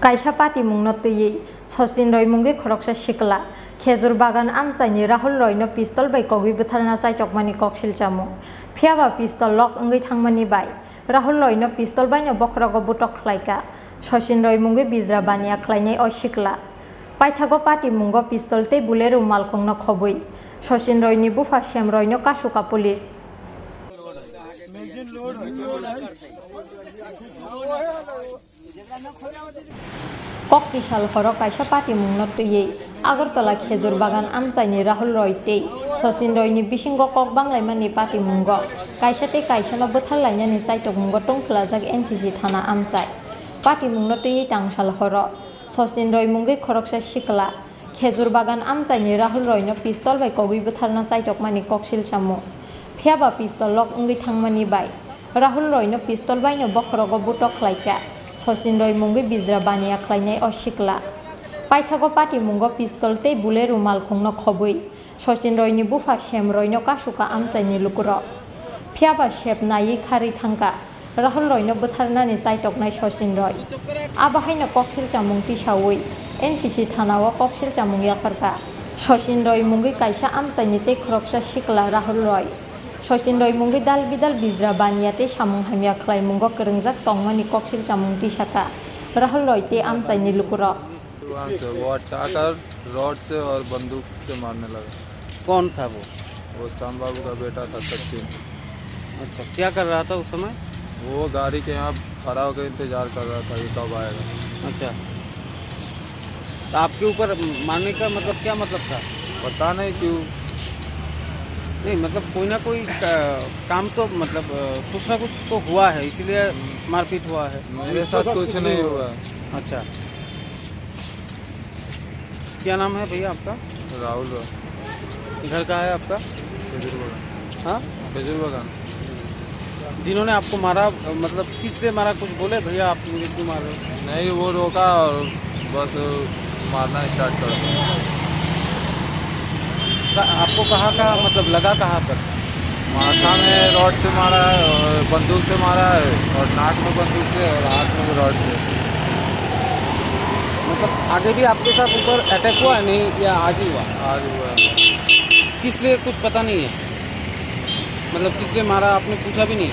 Kaisa party mungno tui Sachin Roy mungi khoroksa sikla Khejur bagan amsaini Rahul Roy no pistol bai kogi butharna saitokmani koksil chamu phiaba pistol lock ongai thangmani bai Rahul Roy no pistol bai no bokhrago butok khlaika Sachin Roy mungi bijra bania khlainai o sikla paithago party mungo pistol tei bullet rumal kongno khobui Sachin Roy ni bufa Shyam Roy no kasuka police Kokisal horo kaisa party mungno tui Agartala Khejur bagan amsaini Rahul Roy tei Sachin Roy ni bisingo kok banglaimani party mungo kaisa tei kaisa no butharlainani saitok mungo tongkhlajak NCC thana amsai party mungno tui tangsal horo Sachin Roy mungi khoroksa sikla Khejur bagan amsaini Rahul Roy no pistol bai kogi butharna saitokmani koksil chamu phiaba pistol lock ongai thangmani bai Rahul Roy no pistol bai no bokhrogo butok khlaika Sachin Roy mungi bijra bania khlainai o sikla paithago party mungo pistol tei bullet rumal khongno khobui Sachin Roy ni bufa Shyam Roy no kasuka amsaini lukuro phiaba shep nai khari thangka Rahul Roy no butharnani saitoknai Sachin Roy abahai no koksil chamung tisaui NCC thana o koksil chamung yafarka Sachin Roy mungi kaisa amsaini tei khoroksa sikla Rahul Roy Sachin Roy mungi dal bidal bijra bania tei samung hamya khlai mungo krengjak tongmani koksil chamung tisaka Rahul Roy tei amsaini lukuro वो attacker rod से और बंदूक से मारने लगा। कौन था वो श्याम बाबू का बेटा था सचिन। अच्छा, क्या कर रहा था उस समय? वो गाड़ी के यहाँ खड़ा होकर इंतजार कर रहा था ये कब आएगा। अच्छा, तो आपके ऊपर मारने का मतलब क्या मतलब था? पता नहीं क्यों। नहीं मतलब कोई ना कोई काम तो मतलब कुछ ना कुछ तो हुआ है इसीलिए मारपीट हुआ है। मेरे साथ कुछ नहीं हुआ। अच्छा, क्या नाम है भैया आपका? राहुल। घर कहाँ है आपका? खजूर बागान। हाँ, खजूर बागान। जिन्होंने आपको मारा मतलब किस लिए मारा, कुछ बोले भैया आप मुझे क्यों मार रहे हो? नहीं, वो रोका और बस मारना स्टार्ट कर दिया। आपको कहाँ मतलब लगा कहाँ पर? माथा में रॉड से मारा है और बंदूक से मारा है और नाक में बंदूक से और हाथ में भी रॉड से। मतलब आगे भी आपके साथ ऊपर अटैक हुआ है नहीं या आज ही हुआ? आज हुआ है। किस लिए कुछ पता नहीं है, मतलब किस लिए मारा आपने पूछा भी नहीं?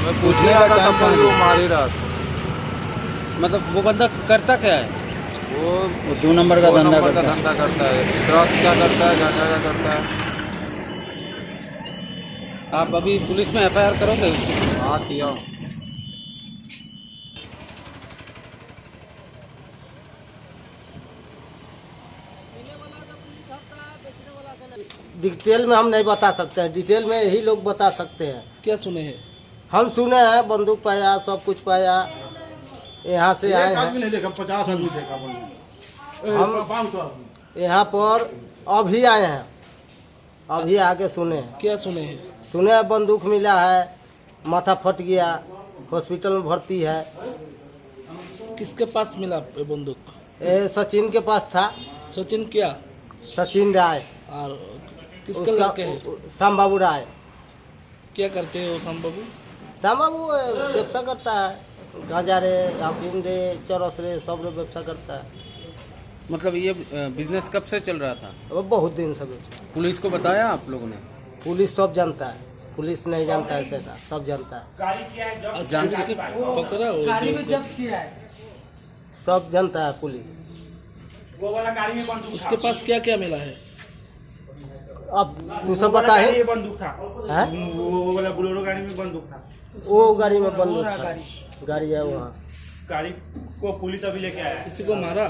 मैं पूछने लगा तब तक वो मार ही रहा था। मतलब वो बंदा करता क्या है? वो 2 नंबर का धंधा करता है। ड्रग्स का करता है, गांजा का करता है। आप अभी पुलिस में FIR करोगे? हाँ किया। डिटेल में हम नहीं बता सकते हैं, डिटेल में यही लोग बता सकते हैं। क्या सुने हैं? हम सुने हैं बंदूक पाया, सब कुछ पाया, यहाँ से आए हैं। नहीं देखा, 50 आदमी देखा। हम यहाँ पर अभी आए हैं, अभी आके सुने हैं। क्या सुने हैं? सुने हैं बंदूक मिला है, माथा फट गया, हॉस्पिटल में भर्ती है। किसके पास मिला ये बंदूक? ये सचिन के पास था। सचिन क्या? सचिन राय। और किसके लड़के हैं? श्याम बाबू राय। क्या करते हैं वो श्याम बाबू? श्याम बाबू व्यवसाय करता है, गांजा रे, अफीम रे, चरस रे, सब रे व्यवसाय करता है। मतलब ये बिजनेस कब से चल रहा था? वो बहुत दिन से व्यवसाय। पुलिस को बताया आप लोगों ने? पुलिस सब जानता है, पुलिस नहीं जानता है ऐसा, सब जानता है। पकड़ा सब जानता है पुलिस। उसके पास क्या क्या मिला है? अब तू सब बता है। ये बंदूक था। हैं? वो वाला बोलेरो गाड़ी में बंदूक था। वो गाड़ी में बंदूक था। गाड़ी है वहाँ। गाड़ी को पुलिस अभी लेके आया। किसी को मारा?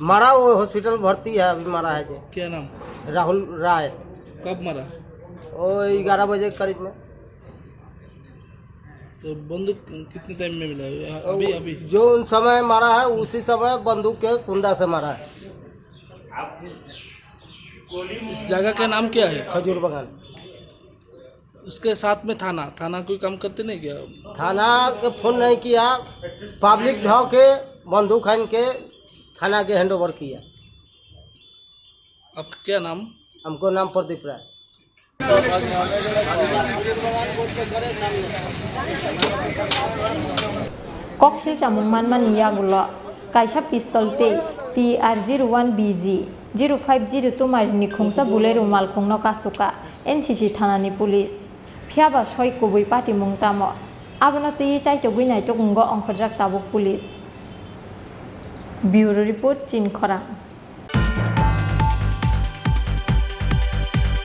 मारा, वो हॉस्पिटल में भर्ती है, अभी मारा है जी। क्या नाम? राहुल राय। कब मारा? वो 11 बजे करीब में। तो बंदूक कितने टाइम में मिला है? अभी जो उन समय मारा है उसी समय बंदूक के कुंदा से मारा है। इस जगह का नाम क्या है? खजूर बागान। उसके साथ में थाना कोई काम करते नहीं क्या? थाना के फोन नहीं किया, पब्लिक धाव के बंदूक हन के थाना के हैंड ओवर किया। आपका क्या नाम? हमको नाम प्रदीप राय। Koksil chamung man man ya gulo kaisa pistol tei TR01BG 050 tumarini khungsa bulero malkhungno kasuka NCC thanani police phiaba soi kubui pati mungtamo abono tei chaito guinai to gungo ongkhorjak tabuk police bureau report chin khorang